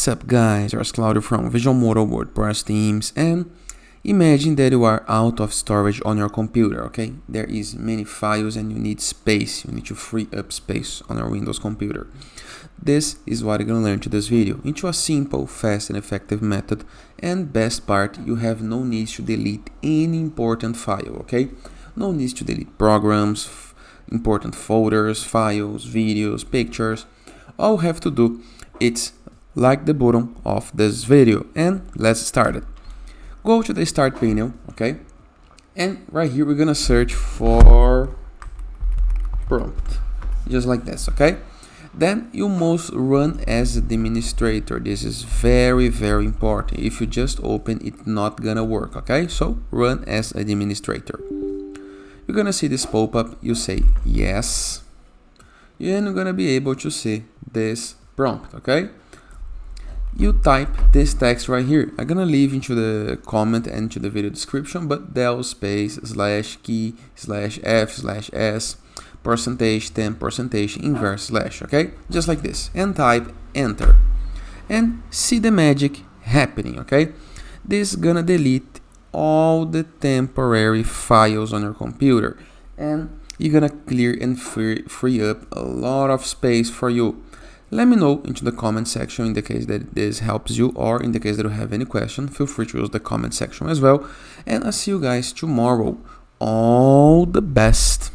What's up guys, it's Claudio from Visualmodo WordPress themes, and imagine that you are out of storage on your computer, okay? There is many files and you need space, you need to free up space on your Windows computer. This is what you're gonna learn to this video, into a simple, fast and effective method, and best part, you have no need to delete any important file, okay? No need to delete programs, important folders, files, videos, pictures. All you have to do is like the button of this video, and let's start it. Go to the start panel, okay, and right here we're gonna search for prompt, just like this, okay. Then you must run as administrator. This is very important. If you just open it, not gonna work, okay. So run as administrator. You're gonna see this pop-up, you say yes, and you're gonna be able to see this prompt, okay. You type this text right here. I'm gonna leave into the comment and to the video description, but del space /key /f/s percentage 10 percentage inverse slash, okay, just like this, and type enter and see the magic happening, okay. This is gonna delete all the temporary files on your computer, and you're gonna clear and free up a lot of space for you. Let me know into the comment section in the case that this helps you, or in the case that you have any question, feel free to use the comment section as well. And I'll see you guys tomorrow. All the best.